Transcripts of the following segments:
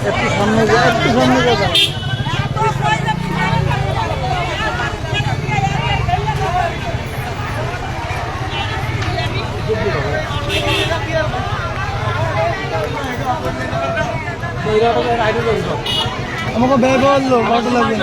একটু সামনে যা, একটু সামনে যা। আমাকে ব্যয় বললো কত লাগবে।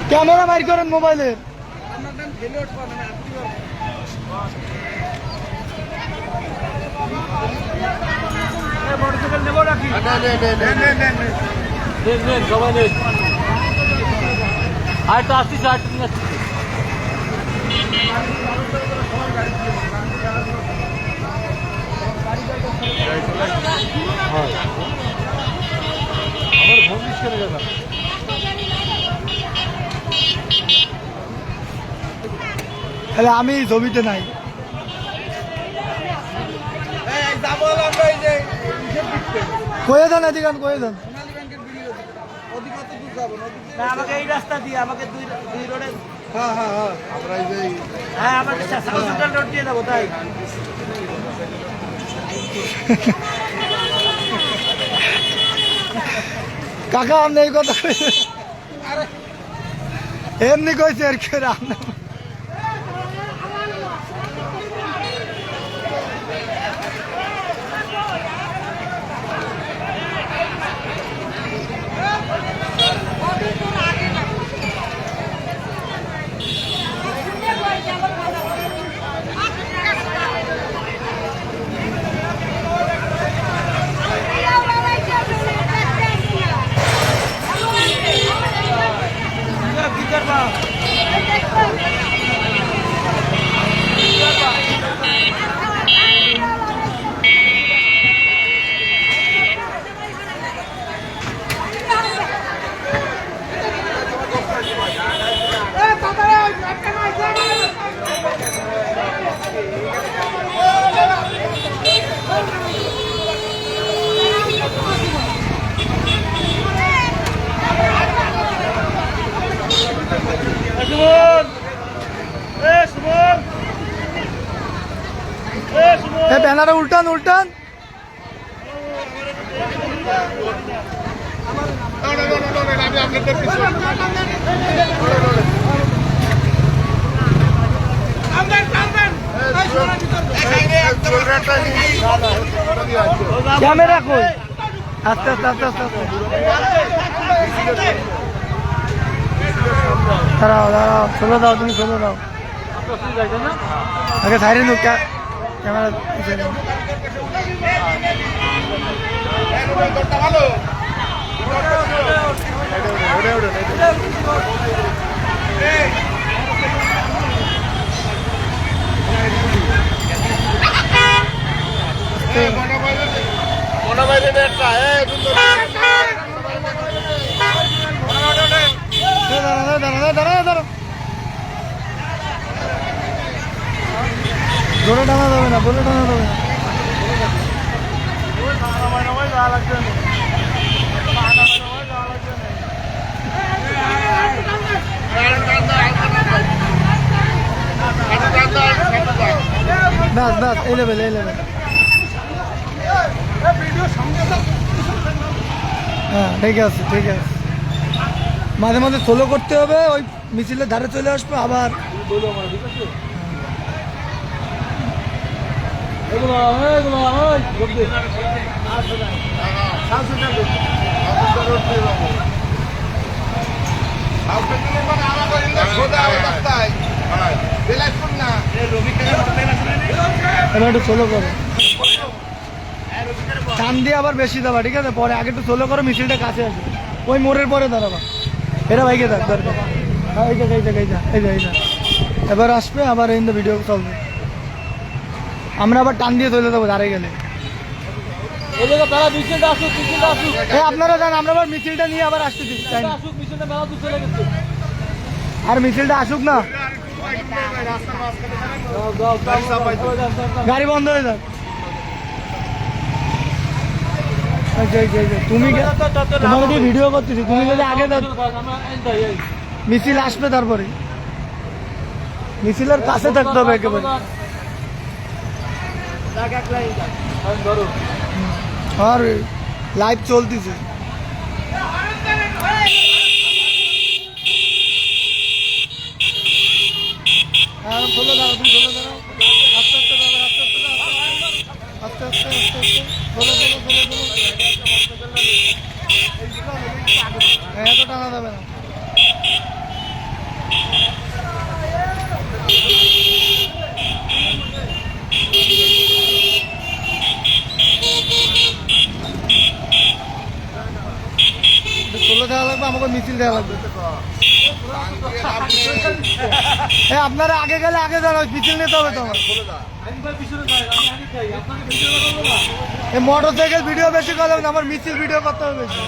ক্যামেরা বাইর করেন মোবাইলে। মোটরসাইকেল নেবো নাকি? সবাই নেন। আর তো আসছিস, আর তো আসছিস। আমার ভবিষ্যৎ কেন যাবে? তাহলে আমি ছবিতে নাই। কয়ে দেন এদিকান, কয়ে দেন। আমাকে এই রাস্তা দিয়ে, আমাকে দুই রোডে। হ্যাঁ হ্যাঁ হ্যাঁ, আমরা হ্যাঁ আমাকে হসপিটাল রোড দিয়ে যাবো। তাই কাকা আপনি এই কথা এমনি কইছে আর কি রান্না। ব্যানারে উল্টান উল্টান। ক্যামেরা কই? আস্তে আস্তে আস্তে আস্তে আস্তে দাঁড়াও দাঁড়াও, চলে দাও, তুমি চলে দাও। আগে সাইরে নো ক্যামেরা। জোরে টানা যাবে না, বলে টানা যাবে না। বাস বাস, এই লেভেল, এই লেভেল। হ্যাঁ ঠিক আছে ঠিক আছে। মাঝে মাঝে সোলো করতে হবে, ওই মিছিলের ধারে চলে আসবো আবার। এবার একটু সোলো করো, টান দিয়ে আবার বেশি দেবা, ঠিক আছে? পরে আগে একটু সোলো করো, মিছিলটা কাছে আসবে, ওই মোড়ের পরে দাঁড়াবা। এরা বাইকে থাক দরকার। এই যা এবার আসবে, আবার এই ভিডিও চলবে। আমরা আবার টান দিয়ে চলে যাবো দাঁড়িয়ে গেলে। আপনারা জান, আমরা আবার মিছিলটা নিয়ে আবার আসতেছি। আর মিছিলটা আসুক না, গাড়ি বন্ধ হয়ে যাক। তুমি তোমাকে ভিডিও করতেছি, তুমি যদি আগে মিছিল আসবে, তারপরে মিছিলের কাছে থাকতে হবে একেবারে। আর লাইভ চলতেছে। খোলো দাঁড়াও, তুমি খোলো দাঁড়াও, আস্তে আস্তে দাঁড়াও, আস্তে আস্তে দাঁড়াও, আস্তে আস্তে আস্তে আস্তে খোলো খোলো খোলো খোলো। এত টানা যাবে না। ষোলো দেওয়া লাগবে, আমাকে মিছিল দেওয়া লাগবে। আপনারা আগে গেলে আগে যান, মিছিল নিতে হবে তো আমার। মোটর সাইকেল ভিডিও বেশি করলাম না, আমার মিছিল ভিডিও করতে হবে বেশি।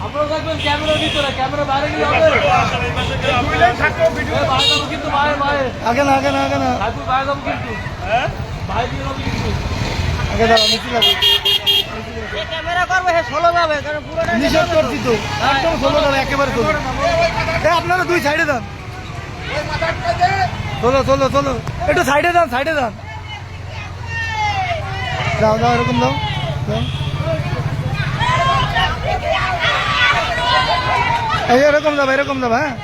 আপনারা দেখবেন ক্যামেরা ভিতরে, ক্যামেরা বাইরে গেলে হবে। আগে না আগে না আগে না আগে দাঁড়াও, মিছিল আছে। ক্যামেরা করবে, হ্যাঁ ষোলো যাবে, নিষেধ করছি তো, একদম ষোলো যাবে, একেবারে ষোলো। আপনারা দুই সাইডে যান, চলো চলো চলো, একটু সাইডে যান, সাইডে যান, যাও যাও, এরকম দাও, এই এরকম যাবো, এরকম যাবো, হ্যাঁ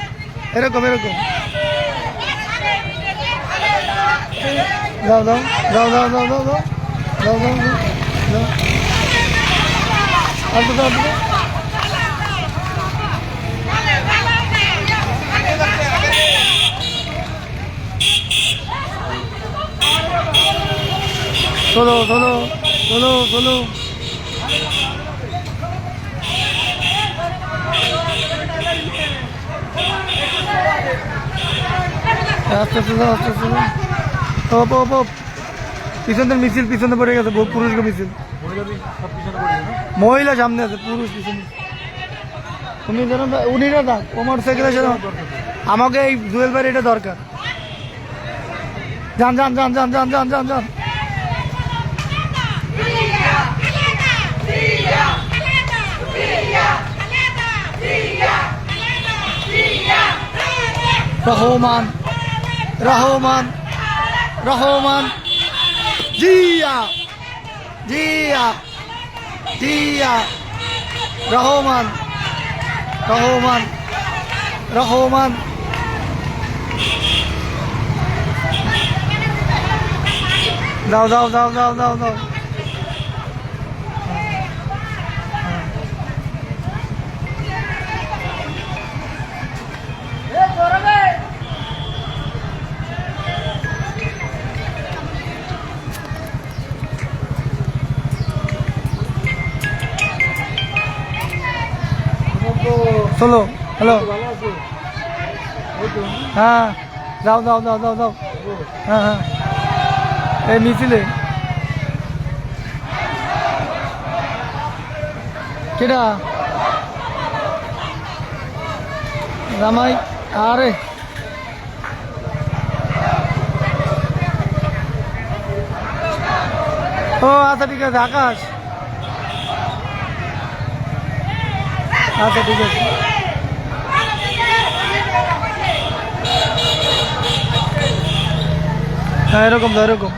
এরকম এরকম, যাও যাও যাও যাও যাও যাও যাও যাও যাও যাও, আসতে দাও, আসতে দাও। চলো চলো চলো চলো, আস্তে আস্তে যাও, আস্তে আস্তে যাও। ওপ ওপ ওপ, পিছনের মিছিল পিছনে পড়ে গেছে, পুরুষকে মিছিল, মহিলা সামনে আছে, পুরুষ পিছনে। তুমি যেন উনি না থাক, মোটর সাইকেলে যেন, আমাকে এই জুয়েল ভাই এটা দরকার। যান যান যান যান যান যান যান যান, রহমান রহমান রহমান, জিয়া জিয়া জিয়া, রহমান রহমান রহমান, যাও যাও যাও যাও যাও যাও, চলো। হ্যালো, হ্যাঁ যাও যাও যাও যাও যাও, হ্যাঁ হ্যাঁ, এই মিছিলে কেডা রামাই, আরে ও আচ্ছা ঠিক আছে, আকাশ, আচ্ছা ঠিক আছে। হ্যাঁ এরকম তো, এরকম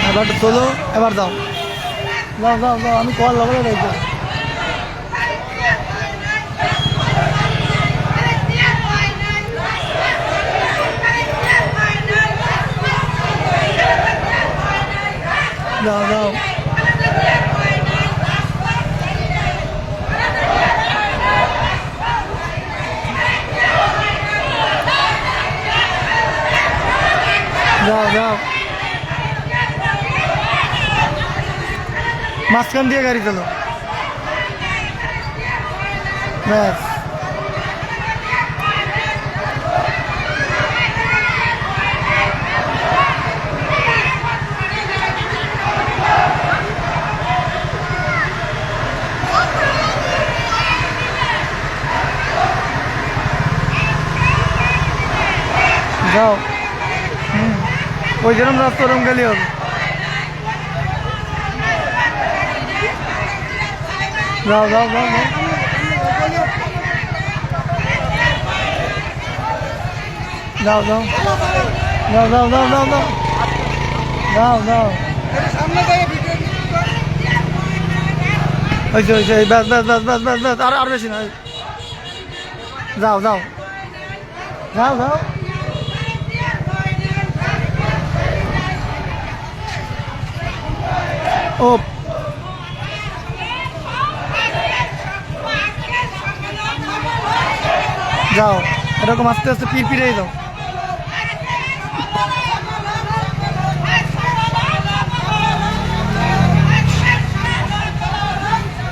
এবার চলো, এবার দাও যাও যাও যাও, আমি কল লাগাবো দেখবো। যাও যাও, যাও যাও, মাঝখান দিয়ে গাড়ি চলো, ব্যাস। যাও, ওই যেরকম রাস্তা ওরকম গেলে হবে। যাও যাও যাও যাও, যাও যাও যাও যাও যাও যাও যাও যাও যাও, হয়েছে হয়েছে, ব্যাস ব্যাস ব্যাস ব্যাস ব্যাস ব্যাস, আর বেশি না, যাও যাও যাও যাও। ও যাও, এরকম আস্তে আস্তে পিড়েই দাও।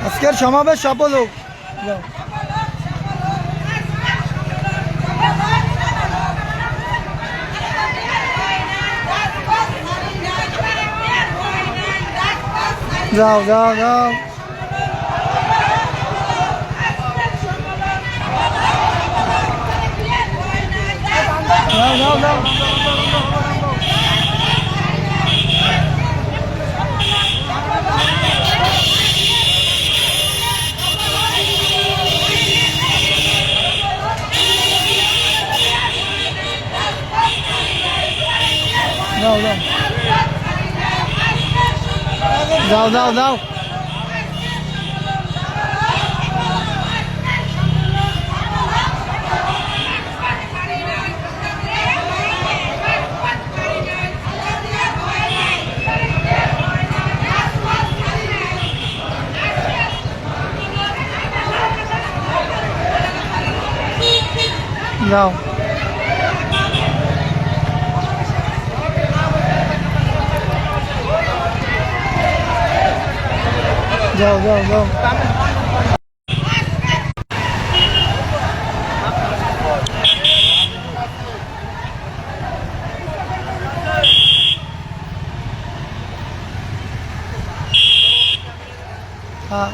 আজকের সমাবেশ সফল হোক। যাও, যাও যাও যাও, যাও যাও যাও, যাও যাও যাও যাও, যাও যাও যাও যাও, হ্যাঁ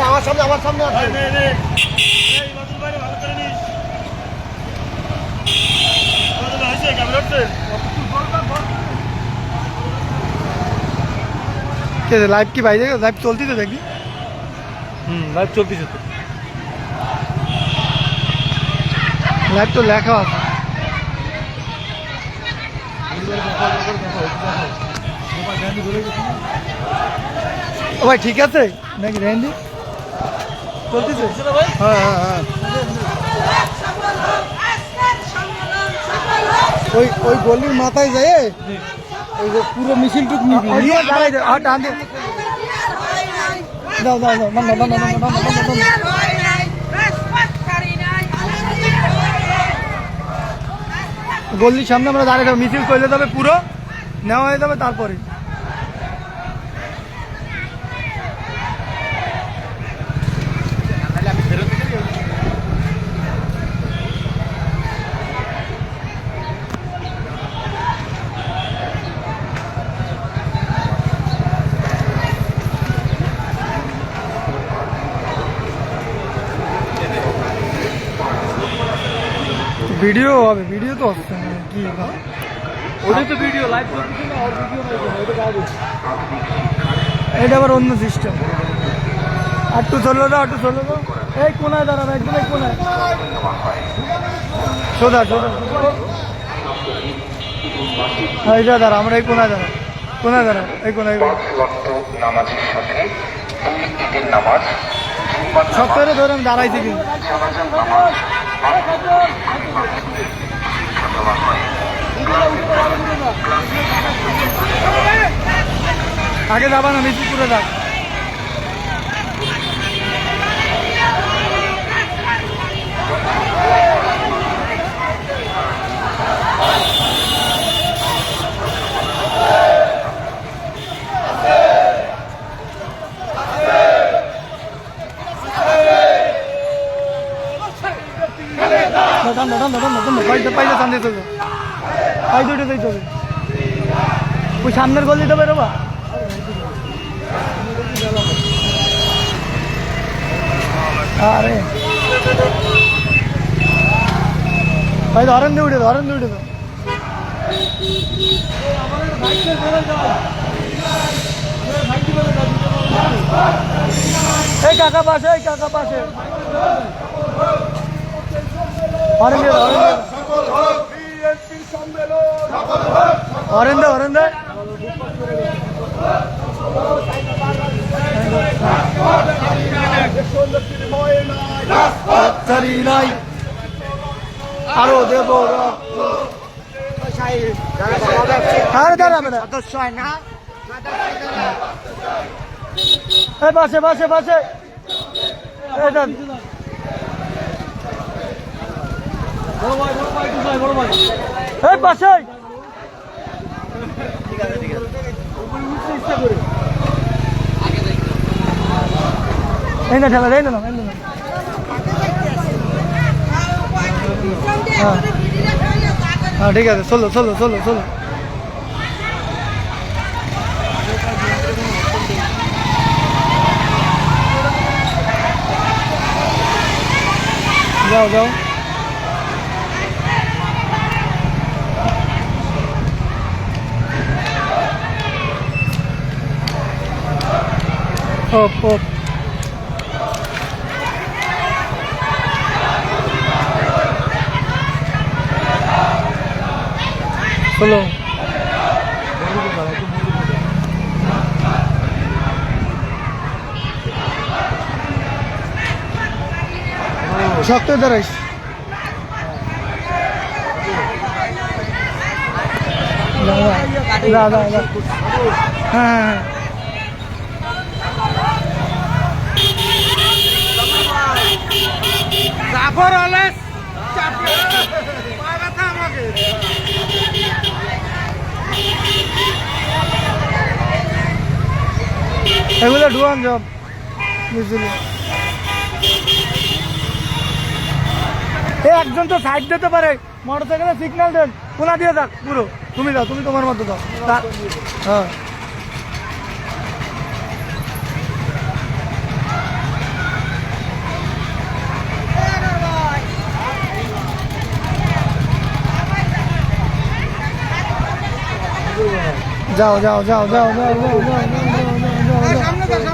আমার সামনে আছে। লাইভ কি বাইরে লাইভ চলতি তো দেখবি? লাইভ চলতেছে তো, লাইভ তো লেখা আছে। ও ভাই ঠিক আছে নাকি রেন্ডি চলতেছে? হ্যাঁ হ্যাঁ হ্যাঁ, ওই ওই গলির মাথায় যায় ওই যে পুরো মিছিলটুক নিবি, দাও দাও দাও, গলির সামনে আমরা দাঁড়িয়ে যাবো, মিছিল করলে তবে পুরো নেওয়া হয়ে যাবে তারপরে। ভিডিও হবে, ভিডিও তো হচ্ছে না কি, ওটাই তো ভিডিও লাইভ করতেছি না, আর ভিডিও নাই, ওটা কাগজ। এটা আবার অন্য সিস্টেম। আটটু চললো না, আটটু চললো না, এই কোনায় দাঁড়ানো, একদম এই কোনায় সোজা সোজা, হ্যাঁ এটা দাঁড়া, আমরা এই কোনায় দাঁড়া, কোনায় দাঁড়া, এই কোনায় সপ্তাহে ধরে আমি দাঁড়াইছি কিন্তু আগে যাবা না, মিছিল করে যাক। ঠান্ডা ঠান্ডা ঠান্ডা ঠান্ডা পাইতে পাইতে ঠান্ডা দিতে হবে পাই দুটো দিতে হবে ওই সামনের গল দিতে পারো বা আরে ভাই ধরেন দিয়ে উঠে ধরেন দিয়ে উঠে তো এই কাকা পাশে হরেন দে নাই আরো দেব দাঁড়াবে না পাশে পাশে এই না ঠেলা দেয় না হ্যাঁ ঠিক আছে চলো যাও op চলো শক্ত দাঁড়াইস হ্যাঁ জাফর হলে এগুলো ডুয়ান জব বুঝলি একজন তো সাইড দিতে পারে মোটর সাইকেলে সিগন্যাল দেন কোনা দিয়ে যাক পুরো তুমি যাও তুমি তোমার মতো দাও হ্যাঁ যাও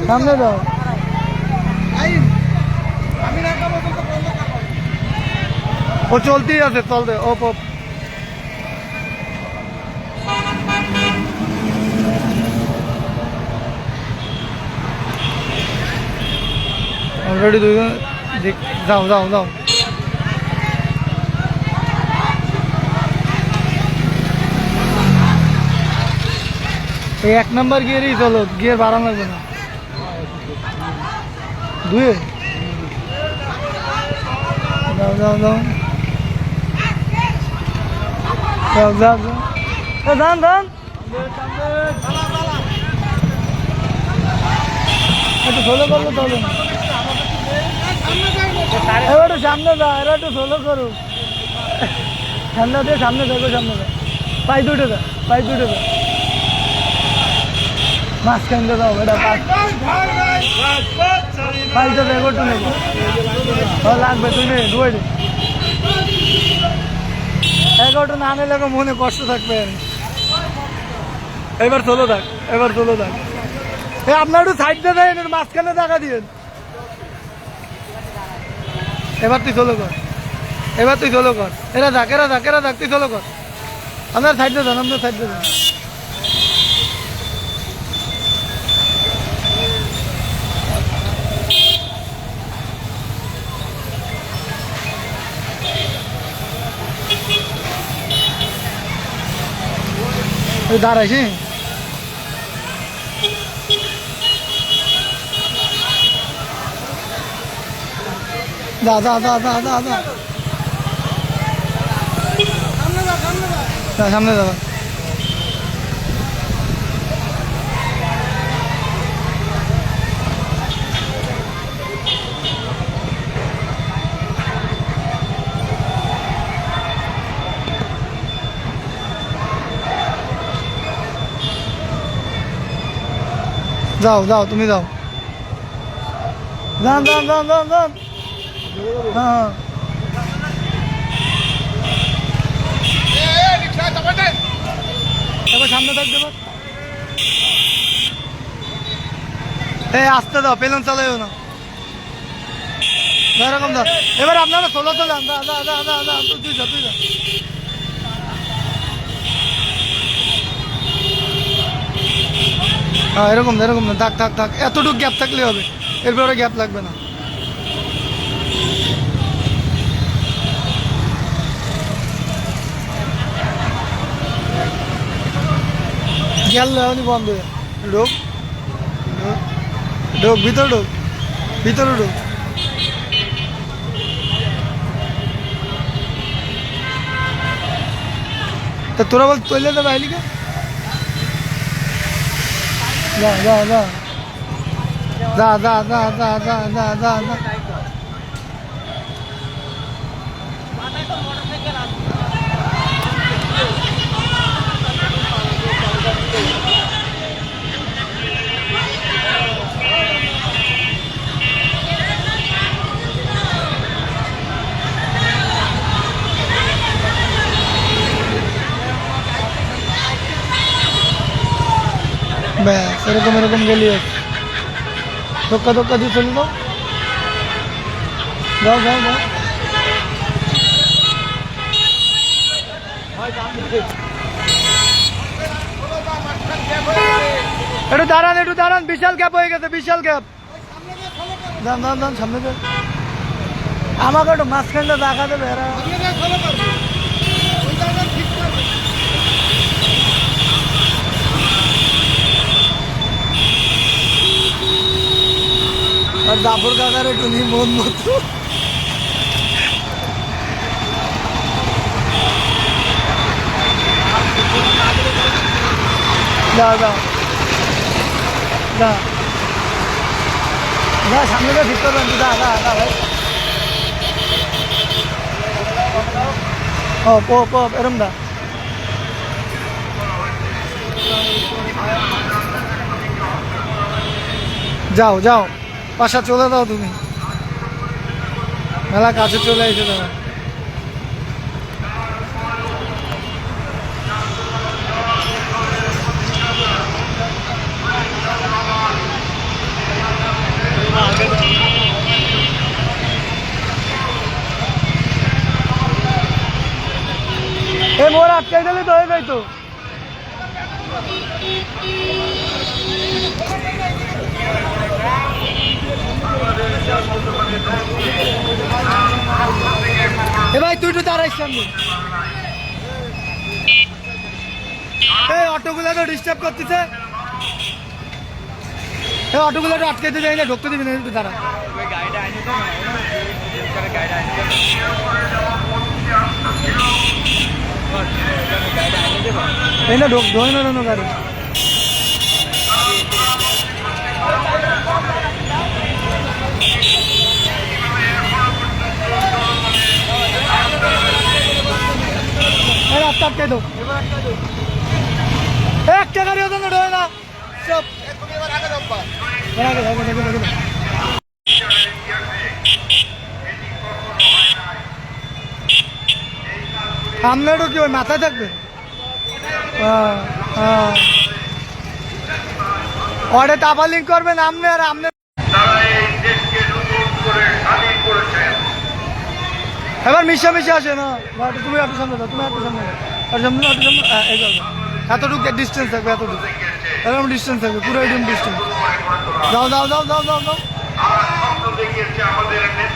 সামনে যাও ও চলতেই আছে চলতে ওপ অলরেডি দুইজন যাও এই 1 নম্বর গিয়ারই চলো গিয়ার বাড়ানো লাগবে না দুয়ে যাও যান একটু সোলো করবো তাহলে এবার একটু সামনে যা এরা একটু সোলো করুক ঠান্ডা দিয়ে সামনে যাবো পাই দুটো যা মাঝখান দিয়ে যাও এটা পাইতে এগোটু নেবো লাগবে তুমি ডুয়ে দে এগোটু না নিলে মনে কষ্ট থাকবে এবার চলো থাক আপনার একটু সাইড দিয়ে দেন মাঝখানে টাকা দিয়ে এবার তুই চলো কর এরা থাক তুই চলো কর আপনার সাইড দিয়ে যান দাঁড়াইছি দা সামনে যাবা যাও যাও তুমি যাও, যান যান যান যান যান। হ্যাঁ এবার সামনে থাকবে, এই আসতে দাও, পেলন চালাইও না এরকম দাও। এবার আপনারা ষোলো চালান, তুই যা তুই যা। হ্যাঁ এরকম এরকম না, থাক থাক থাক, এতটুকু গ্যাপ থাকলে হবে, এরপরে গ্যাপ লাগবে না। গেল বন্ধ, ঢোক ঢোক ভিতর ঢোক, ভিতরে ঢোক। তা তোরা বল তৈলে তো বাইলি কে, যা যা যা যা যা যা যা যা যা যা যা। ব্যাস এরকম এরকম গেলি, ধক্কা ধক্কা দিয়ে চলে যাও, যাও যাও যাও। একটু দাঁড়ান, বিশাল গ্যাপ হয়ে গেছে, বিশাল গ্যাপ। যান যান যান সামনে যান, আমাকে একটু মাঝখানটা দেখা দেবে এরা। আর জাফর কাকার একটু নি মন মতো, যা যা যা যা সামনে তো ঠিক করবেন, যা যা যা ভাই। ও পপ এরম দা, যাও যাও বাসা চলে দাও তুমি, মেলা কাছে চলে এসে তোমার। এই মোর আটকাই দিলে তো হয়ে যাইতো। এ ভাই তুই তো দাঁড়াইস সামনে, এই অটোগুলো তো ডিস্টার্ব করতেছে, এই অটোগুলো তো আটকাইতে যাই না, ঢুকতে দিবি না, একটু দাঁড়া। এই না ঢোক ধরে না গাড়ি, রাস্তা আটকে দো, একটা গাড়ি হতো না ঢোয় না সব। আপনারও কি ওই মাথায় থাকবে, অর্ডে তাপালিং করবেন আপনি, আর আপনি এবার মিশা মিশে আসে না। তুমি একটু সামনে দাও, তুমি একটু সামনে এই যাও, এতটুকু ডিস্টেন্স থাকবে, এতটুকু এরকম ডিস্টেন্স থাকবে, পুরো এরকম ডিস্টেন্স। যাও যাও যাও যাও যাও যাও,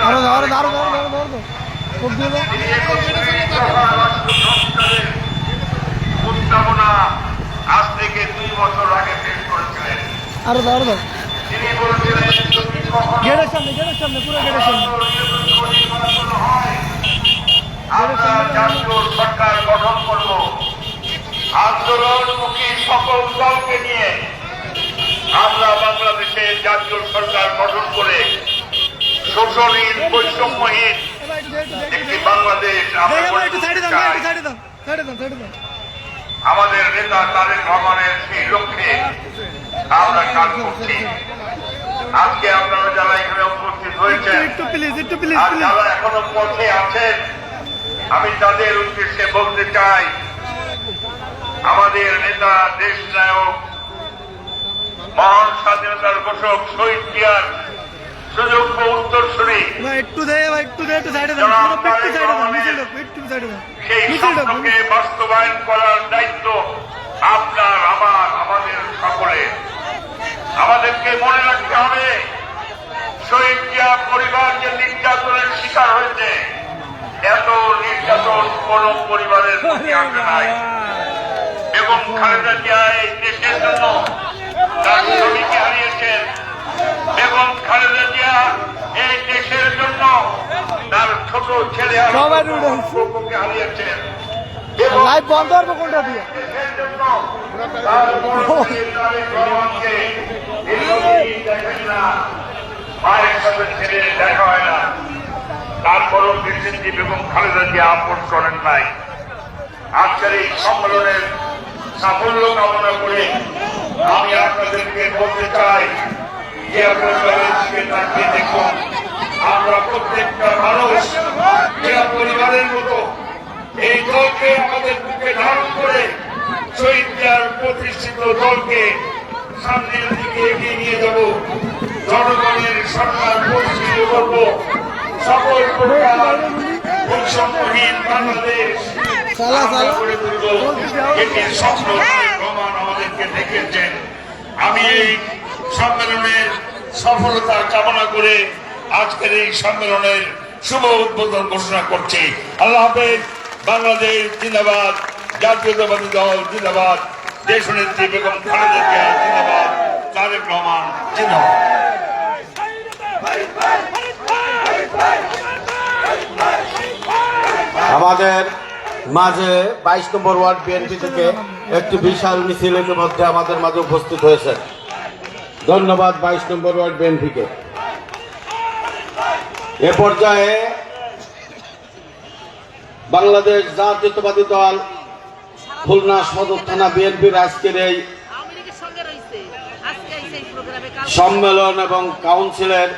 আরো যাও আরো আরো আরো আরো আরো খুব দিয়ে দাও। আজ থেকে 2 বছর আগে পেশ করেছিলেন, আরো দাও আরো দাও, তিনি বলেছিলেন গেটের সামনে পুরো গেটের সামনে। আমরা জাতীয় সরকার গঠন করব, আন্দোলনমুখী সকল দলকে নিয়ে আমরা বাংলাদেশের জাতীয় সরকার গঠন করে শোষণহীন বৈষম্যহীন একটি বাংলাদেশ আমরা গড়ে তুলতে চাই। আমাদের নেতা তারেক রহমানের সেই লক্ষ্যে আমরা কাজ করছি। আজকে আপনারা যারা এখানে উপস্থিত হয়েছেন আর যারা এখনো পথে আছেন, আমি তাদের উদ্দেশ্যে বলতে চাই, আমাদের নেতা দেশ নায়ক মহান স্বাধীনতার ঘোষক শহীদ জিয়ার সুযোগ্য উত্তরসূরি সেই স্বপ্নকে বাস্তবায়ন করার দায়িত্ব আপনার, আমার, আমাদের সকলের। আমাদেরকে মনে রাখতে হবে, শহীদ জিয়া পরিবার যে নির্যাতনের শিকার হয়েছে, এত নির্যাতন কোন পরিবারের প্রতি আসে নাই। এবং খালেদা জিয়া এই দেশের জন্য তার স্বামীকে হারিয়েছেন, এবং খালেদা জিয়া এই দেশের জন্য তার ছোট ছেলে কে হারিয়েছেন, এবং বন্ধ করবো কোনটা দিয়ে দেশের জন্য তার বড় ছেলে তারেক রহমানকে দীর্ঘদিন দেখেন না, মায়ের সাথে ছেলে দেখা হয় না, তারপরও দেশনেত্রী বেগম খালেদা জিয়া আপোষ করেন নাই। আজকের এই সম্মেলনের সাফল্য কামনা করে আমি আপনাদেরকে বলতে চাই যে পরিবারের দিকে তাকিয়ে দেখুন, আমরা প্রত্যেকটা মানুষ জিয়া পরিবারের মতো এই দলকে আমাদের বুকে ধারণ করে শহীদ জিয়ার প্রতিষ্ঠিত দলকে সামনের দিকে এগিয়ে নিয়ে যাব। জনগণের সরকার প্রতিষ্ঠিত করব, সকল প্রকার বৈষম্যহীন বাংলাদেশ করে তুলব। এটির স্বপ্ন রহমান আমাদেরকে দেখেছেন। আমি এই সম্মেলনের সফলতা কামনা করে আজকের এই সম্মেলনের শুভ উদ্বোধন ঘোষণা করছি। আল্লাহ হাফেজ। বাংলাদেশ জিন্দাবাদ, জাতীয়তাবাদী দল জিন্দাবাদ, দেশনেত্রী বেগম খালেদা জিয়া জিন্দাবাদ, তারেক রহমান জিন্দাবাদ। আমাদের মাঝে 22 নম্বর ওয়ার্ড বিএনপি থেকে একটি বিশাল মিছিলের মধ্যে আমাদের মাঝে উপস্থিত হয়েছে। ধন্যবাদ 22 নম্বর ওয়ার্ড বিএনপিকে। এ পর্যায়ে বাংলাদেশ জাতীয়তাবাদী দল খুলনা সদর থানা বিএনপির আজকের এই সম্মেলন এবং কাউন্সিলের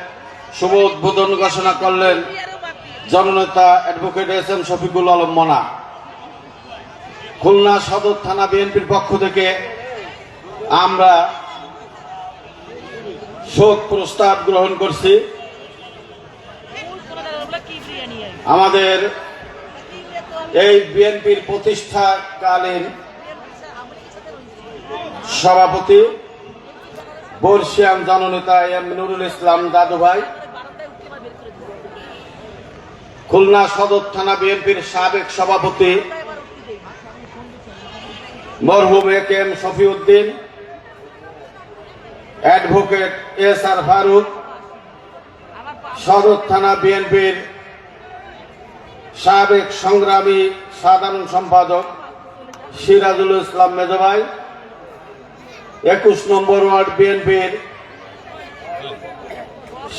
শুভ উদ্বোধন ঘোষণা করলেন জননেতা অ্যাডভোকেট এস.এম. শফিকুল আলম মনা। খুলনা সদর থানা বিএনপির পক্ষ থেকে আমরা শোক প্রস্তাব গ্রহণ করছি। আমাদের এই বিএনপির প্রতিষ্ঠাকালীন সভাপতি বর্ষিয়ান জননেতা এম নুরুল ইসলাম দাদু ভাই, খুলনা সদর থানা বিএনপির সাবেক সভাপতি মরহুম A K M. Shafiuddin, advocate S R. Faruk, সদর থানা বিএনপির সাবেক সংগ্রামী সাধারণ সম্পাদক সিরাজুল ইসলাম মেজো ভাই, 21 নম্বর ওয়ার্ড বিএনপির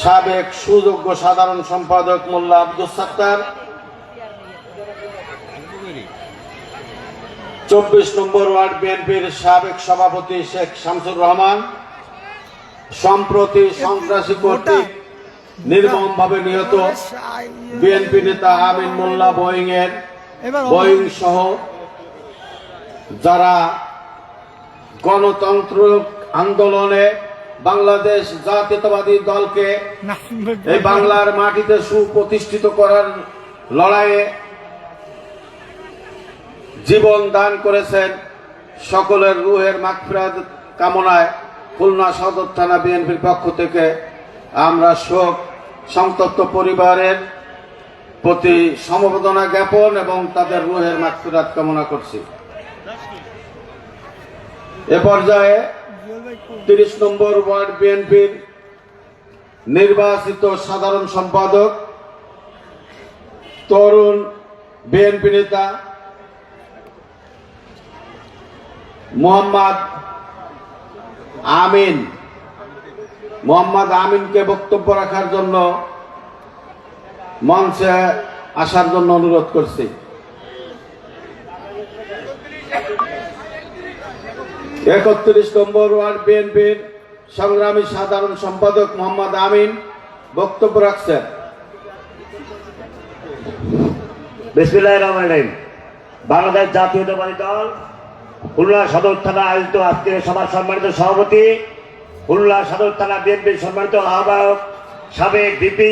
সাবেক সুযোগ্য সাধারণ সম্পাদক মোল্লা আব্দুস সাত্তার, 24 নম্বর ওয়ার্ড বিএনপির সাবেক সভাপতি শেখ শামসুর রহমান, সম্প্রতি সন্ত্রাসী কর্তৃক নির্মমভাবে নিহত বিএনপি নেতা আমিন মোল্লা বোয়িং সহ যারা গণতন্ত্র আন্দোলনে বাংলাদেশ জাতীয়তাবাদী দলকে এই বাংলার মাটিতে সুপ্রতিষ্ঠিত করার লড়াইয়ে জীবন দান করেছেন, সকলের রুহের মাগফিরাত কামনায় খুলনা সদর থানা বিএনপির পক্ষ থেকে আমরা শোক সন্তপ্ত পরিবারের প্রতি সমবেদনা জ্ঞাপন এবং তাদের রুহের মাগফিরাত কামনা করছি। এ পর্যায়ে 30 নম্বর ওয়ার্ড বিএনপির নির্বাচিত সাধারণ সম্পাদক তরুণ বিএনপি নেতা মোহাম্মদ আমিনকে বক্তব্য রাখার জন্য মঞ্চে আসার জন্য অনুরোধ করছি। 31 নম্বর ওয়ার্ড বিএনপির সংগ্রামী সাধারণ সম্পাদক মোহাম্মদ আমিন বক্তব্য রাখছেন। বিসমিল্লাহির রহমানির রহিম। বাংলাদেশ জাতীয়তাবাদী দল খুলনা সদর থানা আয়োজিত আজকের সভার সম্মানিত সভাপতি, খুলনা সদর থানা বিএনপির সম্মানিত আহ্বায়ক সাবেক VP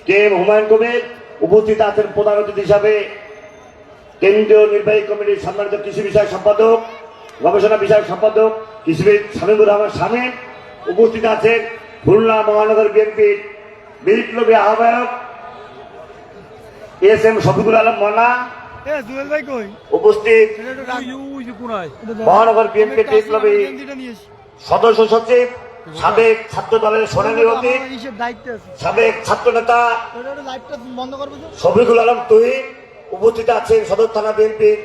K M Humayun Kabir, উপস্থিত আছেন প্রধান অতিথি হিসাবে কেন্দ্রীয় নির্বাহী কমিটির সম্মানিত কৃষি বিষয়ক সম্পাদক, গবেষণা বিষয়ক সম্পাদক কৃষিবিদ শামীমুর রহমান শামীম, উপস্থিত আছেন খুলনা মহানগর বিএনপির বিপ্লবী আহ্বায়ক এস এম শফিকুল আলম মনা, জুয়েল ভাই কই? উপস্থিত মহানগর বিএনপির বিপ্লবী সদস্য সচিব, সাবেক ছাত্র দলের সোনালী অতীত, সাবেক ছাত্র নেতা শফিকুল আলম তুহিন, উপস্থিত আছেন সদর থানা বিএনপির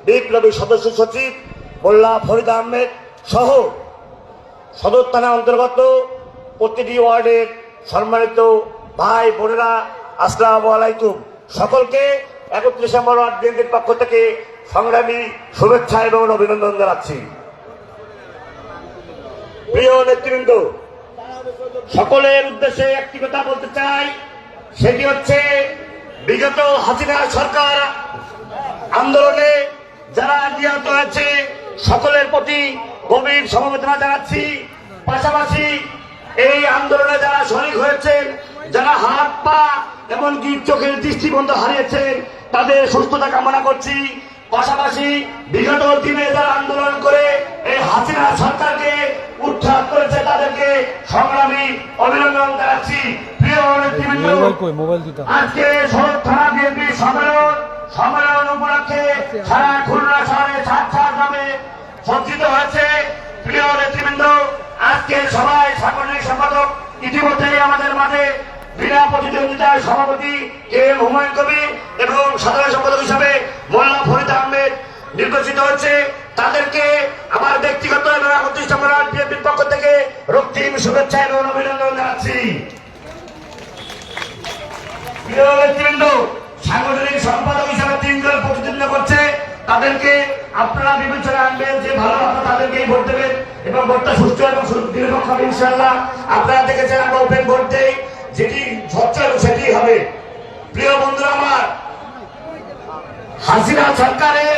বিপ্লবী সদস্য সচিব মোল্লা ফরিদ আহমেদ সহ সদর থানা অন্তর্গত প্রতিটি ওয়ার্ডের সম্মানিত ভাই বোনেরা, আসসালামু আলাইকুম। সকলকে 31 নম্বর ওয়ার্ড বিএনপির পক্ষ থেকে সংগ্রামী শুভেচ্ছা এবং অভিনন্দন জানাচ্ছি। প্রিয় নেতৃবৃন্দ, সকলের উদ্দেশ্যে একটি কথা বলতে চাই, সেটি হচ্ছে বিগত হাসিনা সরকার আন্দোলনে যারা নিহত হয়েছে সকলের প্রতি গভীর সমবেদনা জানাচ্ছি। পাশাপাশি এই আন্দোলনে যারা শরিক হয়েছেন, যারা হাত পা এমনকি চোখের দৃষ্টিবন্ধ হারিয়েছেন, তাদের সুস্থতা কামনা করছি। পাশাপাশি বিগত দিনে যারা আন্দোলন করে এই হাসিনা সরকারকে উৎখাত করেছে, তাদেরকে সংগ্রামী অভিনন্দন জানাচ্ছি। প্রিয় নেতৃবৃন্দ, আজকে সদর থানা বিএনপি সম্মেলন উপলক্ষে সারা খুলনা শহরে ছাড় সজ্জিত হয়েছে। প্রিয় নেতৃবৃন্দ, আজকে সবাই সাংগঠনিক সম্পাদক ইতিমধ্যেই আমাদের মাঝে বিনা প্রতিদ্বন্দ্বিতায় সভাপতি কে এম হুমায়ুন কবির এবং সাধারণ সম্পাদক হিসাবে মোল্লা ফরিদ আহমেদ নির্বাচিত হচ্ছে। তাদেরকে আমার ব্যক্তিগত এবং 31 নম্বর ওয়ার্ড বিএনপির পক্ষ থেকে রক্তিম শুভেচ্ছা এবং অভিনন্দন জানাচ্ছি। প্রিয় নেতৃবৃন্দ, সাংগঠনিক সম্পাদক হিসাবে 3 জন প্রতিদ্বন্দ্বিতা করছে, তাদেরকে আপনারা বিবেচনায় আনবেন যে ভালো আপনারা তাদেরকেই ভোট দেবেন এবং ভোটটা সুষ্ঠু এবং নিরপেক্ষ হবে ইনশাআল্লাহ। আপনারা দেখেছেন আমরা ওপেন ভোট দেই, যেটি স্বচ্ছ সেটি হবে। প্রিয় বন্ধুরা আমার, হাসিনা সরকারের